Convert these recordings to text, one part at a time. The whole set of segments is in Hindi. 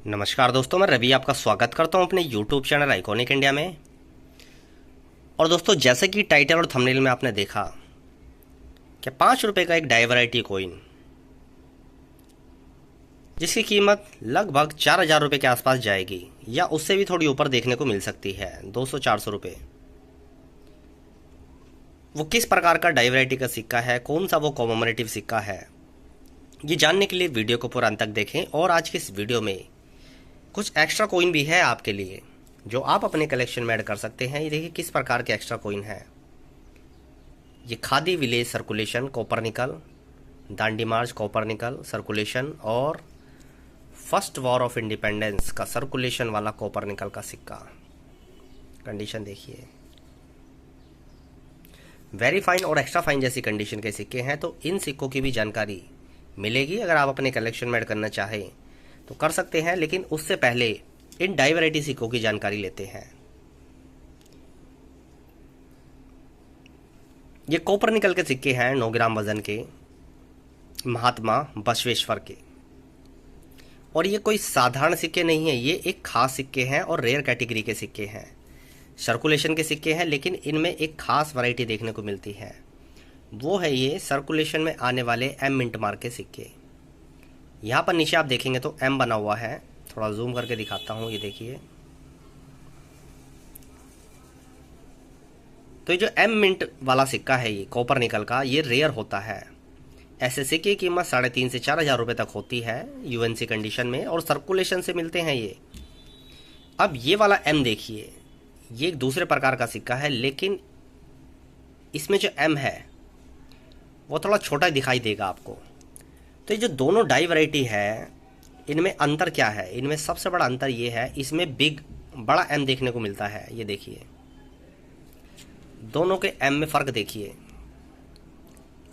नमस्कार दोस्तों, मैं रवि आपका स्वागत करता हूं अपने YouTube चैनल आइकॉनिक इंडिया में। और दोस्तों, जैसे कि टाइटल और थंबनेल में आपने देखा कि 5 रुपये का एक डाइवराइटी कॉइन जिसकी कीमत लगभग 4,000 रुपये के आसपास जाएगी या उससे भी थोड़ी ऊपर देखने को मिल सकती है, 200-400 रुपये। वो किस प्रकार का डाइवराइटी का सिक्का है, कौन सा वो कॉमेमोरेटिव सिक्का है, ये जानने के लिए वीडियो को पूरा अंत तक देखें। और आज की इस वीडियो में कुछ एक्स्ट्रा कॉइन भी है आपके लिए जो आप अपने कलेक्शन में ऐड कर सकते हैं। ये देखिए किस प्रकार के एक्स्ट्रा कॉइन है। ये khadi village circulation copper nickel, Dandi march copper nickel circulation और फर्स्ट वॉर ऑफ इंडिपेंडेंस का सर्कुलेशन वाला कॉपर निकल का सिक्का। कंडीशन देखिए, वेरी फाइन और एक्स्ट्रा फाइन जैसी कंडीशन के सिक्के हैं। तो इन सिक्कों की भी जानकारी मिलेगी। अगर आप अपने कलेक्शन में ऐड करना चाहें तो कर सकते हैं, लेकिन उससे पहले इन डाइवराइटी सिक्कों की जानकारी लेते हैं। ये कॉपर निकल के सिक्के हैं 9 ग्राम वजन के, महात्मा बसवेश्वर के। और ये कोई साधारण सिक्के नहीं है, ये एक खास सिक्के हैं और रेयर कैटेगरी के सिक्के हैं। सर्कुलेशन के सिक्के हैं, लेकिन इनमें एक खास वैरायटी देखने को मिलती है। वो है ये सर्कुलेशन में आने वाले एम मिंट मार्क के सिक्के। यहाँ पर नीचे आप देखेंगे तो एम बना हुआ है, थोड़ा जूम करके दिखाता हूँ। ये देखिए, तो ये जो एम मिंट वाला सिक्का है, ये कॉपर निकल का, ये रेयर होता है। ऐसे सिक्के की कीमत 3,500 से 4,000 रुपये तक होती है यूएनसी कंडीशन में, और सर्कुलेशन से मिलते हैं ये। अब ये वाला एम देखिए, ये एक दूसरे प्रकार का सिक्का है, लेकिन इसमें जो एम है वो थोड़ा छोटा दिखाई देगा आपको। तो ये जो दोनों डाई वैरायटी है, इनमें अंतर क्या है? इनमें सबसे बड़ा अंतर ये है, इसमें बड़ा एम देखने को मिलता है। ये देखिए, दोनों के एम में फ़र्क देखिए,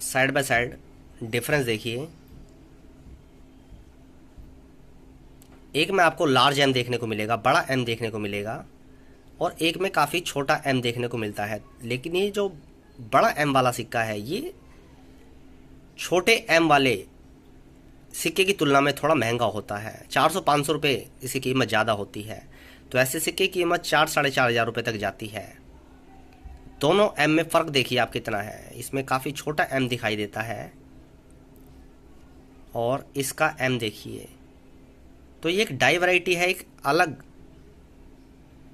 साइड बाय साइड डिफरेंस देखिए। एक में आपको लार्ज एम देखने को मिलेगा, बड़ा एम देखने को मिलेगा, और एक में काफ़ी छोटा एम देखने को मिलता है। लेकिन ये जो बड़ा एम वाला सिक्का है, ये छोटे एम वाले सिक्के की तुलना में थोड़ा महंगा होता है। 400-500 रुपये इसकी कीमत ज़्यादा होती है। तो ऐसे सिक्के की कीमत 4-4,500 रुपये तक जाती है। दोनों एम में फ़र्क देखिए आप कितना है। इसमें काफ़ी छोटा एम दिखाई देता है और इसका एम देखिए। तो ये एक डाई वैरायटी है, एक अलग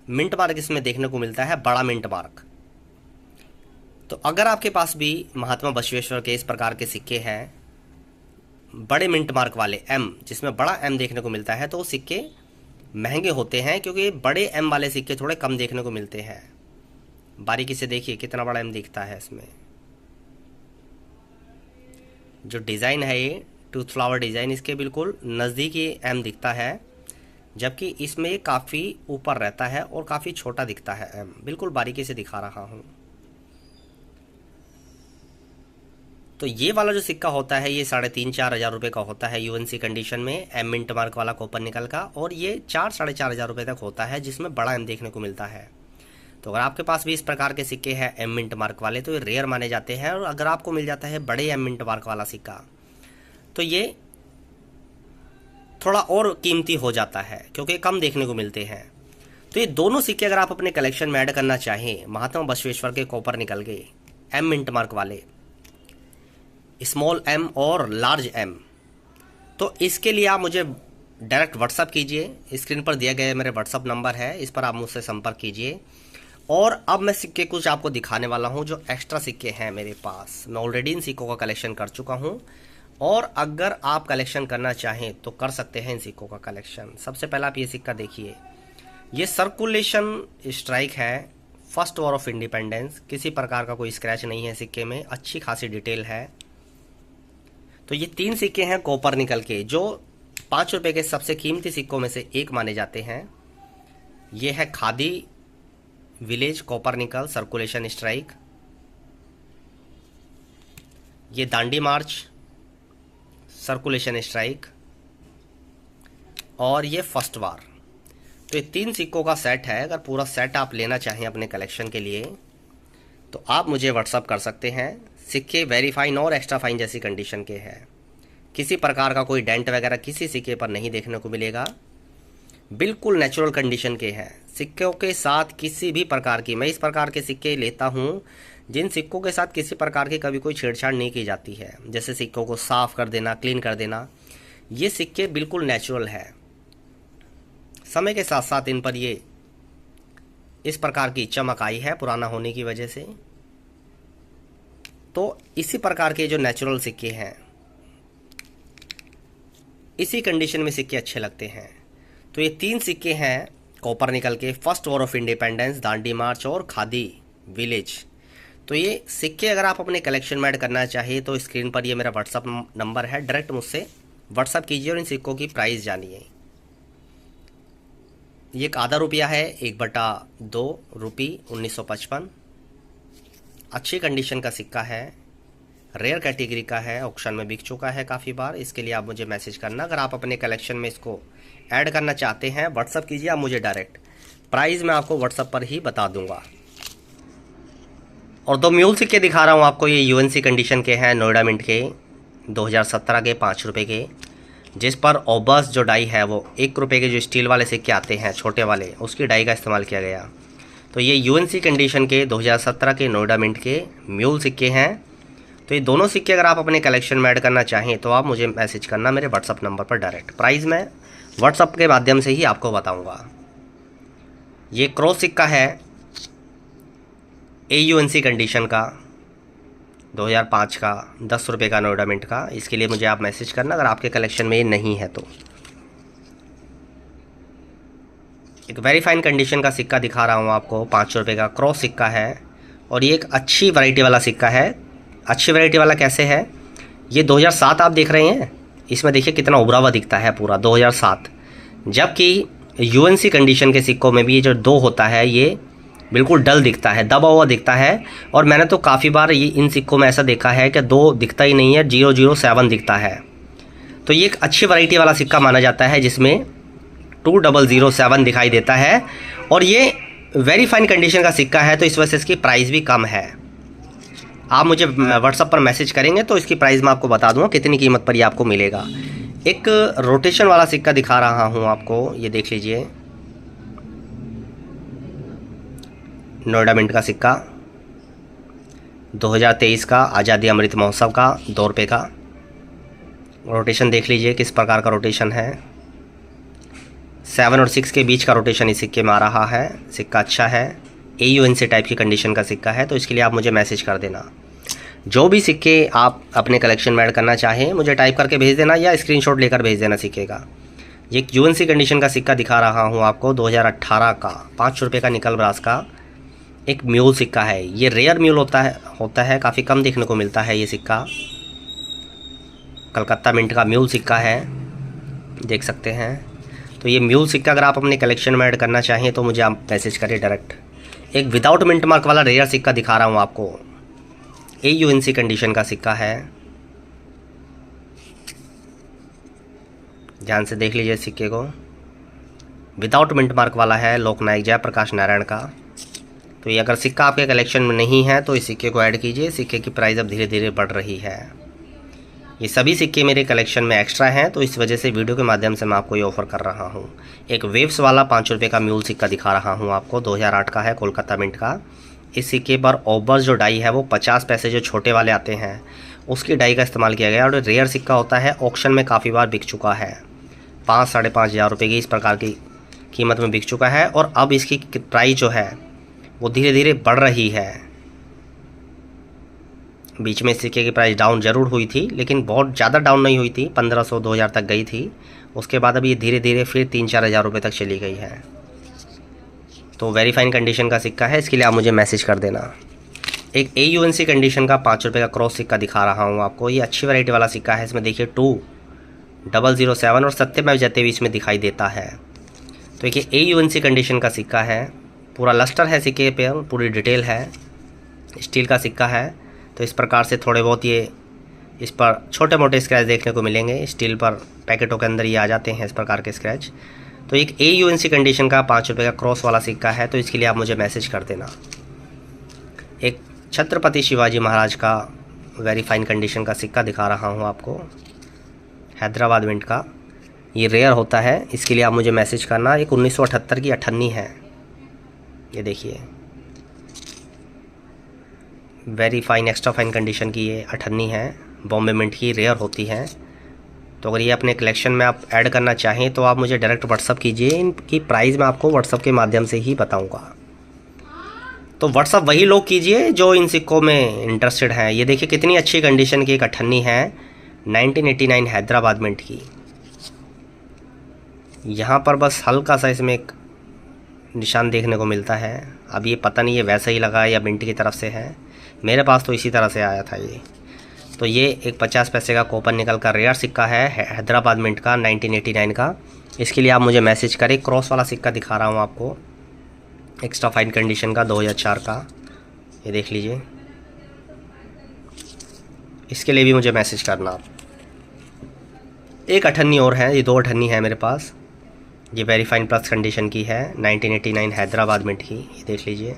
मिंट मार्क इसमें देखने को मिलता है, बड़ा मिंट मार्क। तो अगर आपके पास भी महात्मा बसवेश्वर के इस प्रकार के सिक्के हैं, बड़े मिंट मार्क वाले एम, जिसमें बड़ा एम देखने को मिलता है, तो वो सिक्के महंगे होते हैं, क्योंकि बड़े एम वाले सिक्के थोड़े कम देखने को मिलते हैं। बारीकी से देखिए कितना बड़ा एम दिखता है इसमें। जो डिज़ाइन है ये टूथ फ्लावर डिज़ाइन, इसके बिल्कुल नज़दीक ही एम दिखता है, जबकि इसमें काफ़ी ऊपर रहता है और काफ़ी छोटा दिखता है एम। बिल्कुल बारीकी से दिखा रहा हूँ। तो ये वाला जो सिक्का होता है, ये 3,500-4,000 रुपये का होता है यूएनसी कंडीशन में, एम मिंट मार्क वाला कॉपर निकल का। और ये 4-4,500 रुपये तक होता है, जिसमें बड़ा एम देखने को मिलता है। तो अगर आपके पास भी इस प्रकार के सिक्के हैं एम मिंट मार्क वाले, तो ये रेयर माने जाते हैं। और अगर आपको मिल जाता है बड़े एम मिंट मार्क वाला सिक्का, तो ये थोड़ा और कीमती हो जाता है, क्योंकि कम देखने को मिलते हैं। तो ये दोनों सिक्के अगर आप अपने कलेक्शन में ऐड करना चाहें, महात्मा बसवेश्वर के कॉपर निकल के एम मिंट मार्क वाले, स्मॉल एम और लार्ज एम, तो इसके लिए आप मुझे डायरेक्ट व्हाट्सअप कीजिए। स्क्रीन पर दिया गया मेरे व्हाट्सअप नंबर है, इस पर आप मुझसे संपर्क कीजिए। और अब मैं सिक्के कुछ आपको दिखाने वाला हूं, जो एक्स्ट्रा सिक्के हैं मेरे पास। मैं ऑलरेडी इन सिक्कों का कलेक्शन कर चुका हूं, और अगर आप कलेक्शन करना चाहें तो कर सकते हैं इन सिक्कों का कलेक्शन। सबसे पहला आप ये सिक्का देखिए, ये सर्कुलेशन स्ट्राइक है, फर्स्ट वॉर ऑफ इंडिपेंडेंस। किसी प्रकार का कोई स्क्रैच नहीं है सिक्के में, अच्छी खासी डिटेल है। तो ये 3 सिक्के हैं कॉपर निकल के, जो 5 रुपये के सबसे कीमती सिक्कों में से एक माने जाते हैं। ये है khadi village copper nickel circulation strike, ये दांडी मार्च सर्कुलेशन स्ट्राइक, और ये फर्स्ट वार। तो ये 3 सिक्कों का सेट है। अगर पूरा सेट आप लेना चाहें अपने कलेक्शन के लिए, तो आप मुझे व्हाट्सअप कर सकते हैं। सिक्के वेरी फाइन और एक्स्ट्रा फाइन जैसी कंडीशन के हैं। किसी प्रकार का कोई डेंट वगैरह किसी सिक्के पर नहीं देखने को मिलेगा। बिल्कुल नेचुरल कंडीशन के हैं। सिक्कों के साथ किसी भी प्रकार की, मैं इस प्रकार के सिक्के लेता हूँ जिन सिक्कों के साथ किसी प्रकार की कभी कोई छेड़छाड़ नहीं की जाती है, जैसे सिक्कों को साफ कर देना, क्लीन कर देना। ये सिक्के बिल्कुल नेचुरल है। समय के साथ साथ इन पर ये इस प्रकार की चमक आई है पुराना होने की वजह से। तो इसी प्रकार के जो नेचुरल सिक्के हैं, इसी कंडीशन में सिक्के अच्छे लगते हैं। तो ये 3 सिक्के हैं कॉपर निकल के, first war of independence, Dandi march और खादी विलेज। तो ये सिक्के अगर आप अपने कलेक्शन में ऐड करना चाहिए तो स्क्रीन पर ये मेरा व्हाट्सअप नंबर है, डायरेक्ट मुझसे व्हाट्सअप कीजिए और इन सिक्कों की प्राइस जानिए। ये एक आधा रुपया है, 1/2 रुपये 1955। अच्छी कंडीशन का सिक्का है, रेयर कैटेगरी का है, ऑक्शन में बिक चुका है काफ़ी बार। इसके लिए आप मुझे मैसेज करना। अगर आप अपने कलेक्शन में इसको ऐड करना चाहते हैं व्हाट्सअप कीजिए आप मुझे डायरेक्ट। प्राइस मैं आपको व्हाट्सअप पर ही बता दूंगा। और 2 म्यूल सिक्के दिखा रहा हूँ आपको। ये यूएनसी कंडीशन के हैं, नोएडा मिंट के, 2017 के, 5 रुपये के, जिस पर ओबस जो डाई है वो 1 रुपये के जो स्टील वाले सिक्के आते हैं छोटे वाले, उसकी डाई का इस्तेमाल किया गया। तो ये यूएनसी कंडीशन के 2017 के नोएडा मिंट के म्यूल सिक्के हैं। तो ये दोनों सिक्के अगर आप अपने कलेक्शन में ऐड करना चाहें तो आप मुझे मैसेज करना मेरे व्हाट्सअप नंबर पर डायरेक्ट। प्राइस मैं व्हाट्सअप के माध्यम से ही आपको बताऊंगा। ये क्रॉस सिक्का है AUNC कंडीशन का, 2005 का, 10 रुपये का, नोएडा मिंट का। इसके लिए मुझे आप मैसेज करना अगर आपके कलेक्शन में ये नहीं है तो। एक वेरी फाइन कंडीशन का सिक्का दिखा रहा हूँ आपको, 5 रुपये का क्रॉस सिक्का है। और ये एक अच्छी वैरायटी वाला सिक्का है। अच्छी वैरायटी वाला कैसे है, ये 2007 आप देख रहे हैं, इसमें देखिए कितना उभरा हुआ दिखता है पूरा 2007। जबकि UNC कंडीशन के सिक्कों में भी ये जो 2 होता है ये बिल्कुल डल दिखता है, दबा हुआ दिखता है। और मैंने तो काफ़ी बार ये इन सिक्कों में ऐसा देखा है कि 2 दिखता ही नहीं है, 007 दिखता है। तो ये एक अच्छी वैरायटी वाला सिक्का माना जाता है जिसमें 2007 दिखाई देता है। और ये वेरी फाइन कंडीशन का सिक्का है तो इस वजह से इसकी प्राइस भी कम है। आप मुझे व्हाट्सअप पर मैसेज करेंगे तो इसकी प्राइस मैं आपको बता दूंगा कितनी कीमत पर ये आपको मिलेगा। एक रोटेशन वाला सिक्का दिखा रहा हूँ आपको, ये देख लीजिए, नोएडा मिंट का सिक्का, 2023 का, आज़ादी अमृत महोत्सव का, 2 रुपये का। रोटेशन देख लीजिए किस प्रकार का रोटेशन है, 7 और 6 के बीच का रोटेशन इस सिक्के में आ रहा है। सिक्का अच्छा है, AUNC टाइप की कंडीशन का सिक्का है। तो इसके लिए आप मुझे मैसेज कर देना। जो भी सिक्के आप अपने कलेक्शन में ऐड करना चाहें मुझे टाइप करके भेज देना या स्क्रीनशॉट लेकर भेज देना सिक्के का। ये UNC कंडीशन का सिक्का दिखा रहा हूँ आपको, 2018 का, 5 रुपये का, निकल ब्रास का एक म्यूल सिक्का है। ये रेयर म्यूल होता है, काफ़ी कम देखने को मिलता है ये सिक्का। कलकत्ता मिंट का म्यूल सिक्का है, देख सकते हैं। तो ये म्यूल सिक्का अगर आप अपने कलेक्शन में ऐड करना चाहें तो मुझे आप मैसेज करें डायरेक्ट। एक विदाउट मिंट मार्क वाला रेयर सिक्का दिखा रहा हूँ आपको, AUNC कंडीशन का सिक्का है। ध्यान से देख लीजिए सिक्के को, विदाउट मिंट मार्क वाला है, लोकनायक जयप्रकाश नारायण का। तो ये अगर सिक्का आपके कलेक्शन में नहीं है तो इस सिक्के को ऐड कीजिए। सिक्के की प्राइस अब धीरे धीरे बढ़ रही है। ये सभी सिक्के मेरे कलेक्शन में एक्स्ट्रा हैं तो इस वजह से वीडियो के माध्यम से मैं आपको ये ऑफ़र कर रहा हूँ। एक वेव्स वाला 5 रुपये का म्यूल सिक्का दिखा रहा हूँ आपको, 2008 का है, कोलकाता मिंट का। इस सिक्के पर ओबर्स जो डाई है वो 50 पैसे जो छोटे वाले आते हैं उसकी डाई का इस्तेमाल किया गया। और रेयर सिक्का होता है, ऑक्शन में काफ़ी बार बिक चुका है, 5-5.5 हज़ार रुपये की इस प्रकार की कीमत में बिक चुका है। और अब इसकी प्राइस जो है वो धीरे धीरे बढ़ रही है। बीच में सिक्के की प्राइस डाउन जरूर हुई थी लेकिन बहुत ज़्यादा डाउन नहीं हुई थी, 1500-2000 तक गई थी। उसके बाद अभी धीरे धीरे फिर 3-4 हज़ार रुपये तक चली गई है। तो वेरी फाइन कंडीशन का सिक्का है, इसके लिए आप मुझे मैसेज कर देना। एक AUNC कंडीशन का 5 रुपये का क्रॉस सिक्का दिखा रहा हूँ आपको। ये अच्छी वैरायटी वाला सिक्का है। इसमें देखिए 2007 और सत्यमेव जयते भी इसमें दिखाई देता है। तो ये AUNC कंडीशन का सिक्का है, पूरा लस्टर है सिक्के पे, पूरी डिटेल है, स्टील का सिक्का है। तो इस प्रकार से थोड़े बहुत ये इस पर छोटे मोटे स्क्रैच देखने को मिलेंगे। स्टील पर पैकेटों के अंदर ये आ जाते हैं इस प्रकार के स्क्रैच। तो एक AUNC कंडीशन का 5 रुपये का क्रॉस वाला सिक्का है। तो इसके लिए आप मुझे मैसेज कर देना। एक छत्रपति शिवाजी महाराज का वेरी फाइन कंडीशन का सिक्का दिखा रहा हूँ आपको, हैदराबाद मिंट का, ये रेयर होता है, इसके लिए आप मुझे मैसेज करना। एक 1978 की अठन्नी है, ये देखिए, very fine extra fine condition की ये अठन्नी है, बॉम्बे मिंट की, रेयर होती है। तो अगर ये अपने कलेक्शन में आप ऐड करना चाहें तो आप मुझे डायरेक्ट व्हाट्सअप कीजिए। इनकी प्राइस मैं आपको व्हाट्सअप के माध्यम से ही बताऊंगा। तो व्हाट्सअप वही लोग कीजिए जो इन सिक्कों में इंटरेस्टेड हैं। ये देखिए कितनी अच्छी कंडीशन की एक अठन्नी है, 1989 हैदराबाद मिंट की। यहाँ पर बस हल्का सा इसमें एक निशान देखने को मिलता है। अब ये पता नहीं ये वैसा ही लगा या मिंट की तरफ से है, मेरे पास तो इसी तरह से आया था ये। तो ये एक 50 पैसे का कॉपर निकल का रेयर सिक्का है, हैदराबाद मिंट का, 1989 का। इसके लिए आप मुझे मैसेज करें। क्रॉस वाला सिक्का दिखा रहा हूँ आपको, एक्स्ट्रा फाइन कंडीशन का, 2004 का, ये देख लीजिए। इसके लिए भी मुझे मैसेज करना आप। एक अठन्नी और है, ये 2 अठन्नी है मेरे पास। ये वेरी फाइन प्लस कंडीशन की है, 1989 हैदराबाद मिंट की, ये देख लीजिए।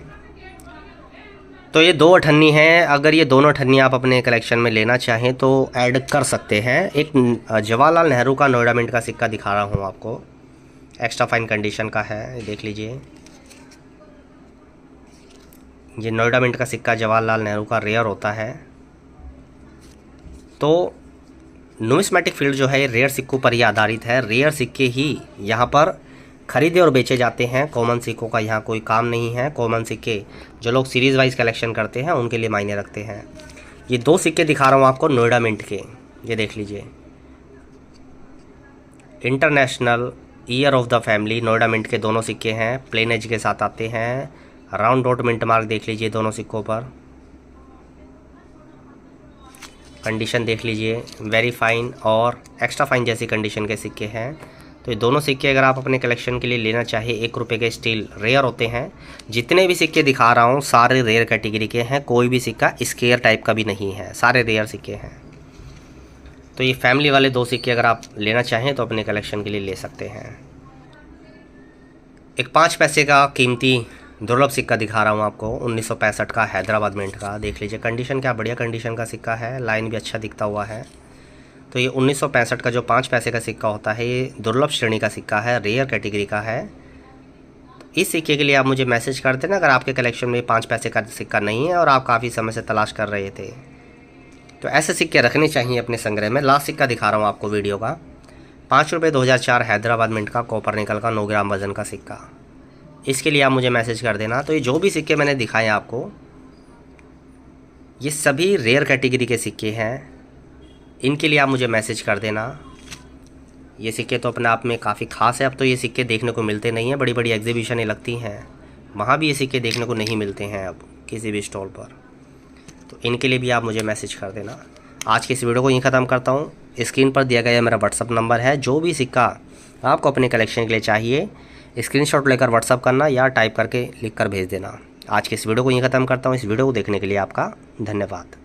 तो ये 2 अठन्नी हैं। अगर ये दोनों अठन्नी आप अपने कलेक्शन में लेना चाहें तो ऐड कर सकते हैं। एक जवाहरलाल नेहरू का नोएडा मिंट का सिक्का दिखा रहा हूँ आपको, एक्स्ट्रा फाइन कंडीशन का है, ये देख लीजिए। ये नोएडा मिंट का सिक्का जवाहरलाल नेहरू का रेयर होता है। तो नुमिस्मेटिक फील्ड जो है ये रेयर सिक्कों पर ही आधारित है। रेयर सिक्के ही यहाँ पर खरीदे और बेचे जाते हैं। कॉमन सिक्कों का यहाँ कोई काम नहीं है। कॉमन सिक्के जो लोग सीरीज़ वाइज कलेक्शन करते हैं उनके लिए मायने रखते हैं। ये 2 सिक्के दिखा रहा हूँ आपको नोएडा मिंट के, ये देख लीजिए। International year of the family Noida mint के दोनों सिक्के हैं, प्लेन एज के साथ आते हैं। राउंड डॉट मिंट मार्क देख लीजिए दोनों सिक्कों पर, कंडीशन देख लीजिए, वेरी फाइन और एक्स्ट्रा फाइन जैसी कंडीशन के सिक्के हैं। तो ये दोनों सिक्के अगर आप अपने कलेक्शन के लिए लेना चाहे, 1 रुपये के स्टील रेयर होते हैं। जितने भी सिक्के दिखा रहा हूँ सारे रेयर कैटेगरी के हैं, कोई भी सिक्का स्केयर टाइप का भी नहीं है, सारे रेयर सिक्के हैं। तो ये फैमिली वाले 2 सिक्के अगर आप लेना चाहें तो अपने कलेक्शन के लिए ले सकते हैं। एक 5 पैसे का कीमती दुर्लभ सिक्का दिखा रहा हूँ आपको, 1965 का हैदराबाद मिंट का, देख लीजिए। कंडीशन क्या बढ़िया कंडीशन का सिक्का है, लाइन भी अच्छा दिखता हुआ है। तो ये 1965 का जो 5 पैसे का सिक्का होता है ये दुर्लभ श्रेणी का सिक्का है, रेयर कैटेगरी का है। इस सिक्के के लिए आप मुझे मैसेज कर देना अगर आपके कलेक्शन में 5 पैसे का सिक्का नहीं है और आप काफ़ी समय से तलाश कर रहे थे। तो ऐसे सिक्के रखने चाहिए अपने संग्रह में। लास्ट सिक्का दिखा रहा हूँ आपको वीडियो का, 5 रुपये 2004 हैदराबाद मिंट का कॉपर निकल का 9 ग्राम वजन का सिक्का। इसके लिए आप मुझे मैसेज कर देना। तो ये जो भी सिक्के मैंने दिखाए आपको ये सभी रेयर कैटेगरी के सिक्के हैं, इनके लिए आप मुझे मैसेज कर देना। ये सिक्के तो अपने आप में काफ़ी ख़ास है। अब तो ये सिक्के देखने को मिलते नहीं हैं, बड़ी बड़ी एग्जीबिशनें लगती हैं वहाँ भी ये सिक्के देखने को नहीं मिलते हैं अब किसी भी स्टॉल पर। तो इनके लिए भी आप मुझे मैसेज कर देना। आज की इस वीडियो को यहीं ख़त्म करता हूँ। स्क्रीन पर दिया गया मेरा व्हाट्सअप नंबर है। जो भी सिक्का आपको अपने कलेक्शन के लिए चाहिए स्क्रीनशॉट लेकर व्हाट्सअप करना या टाइप करके लिख कर भेज देना। आज की इस वीडियो को यहीं ख़त्म करता हूँ। इस वीडियो को देखने के लिए आपका धन्यवाद।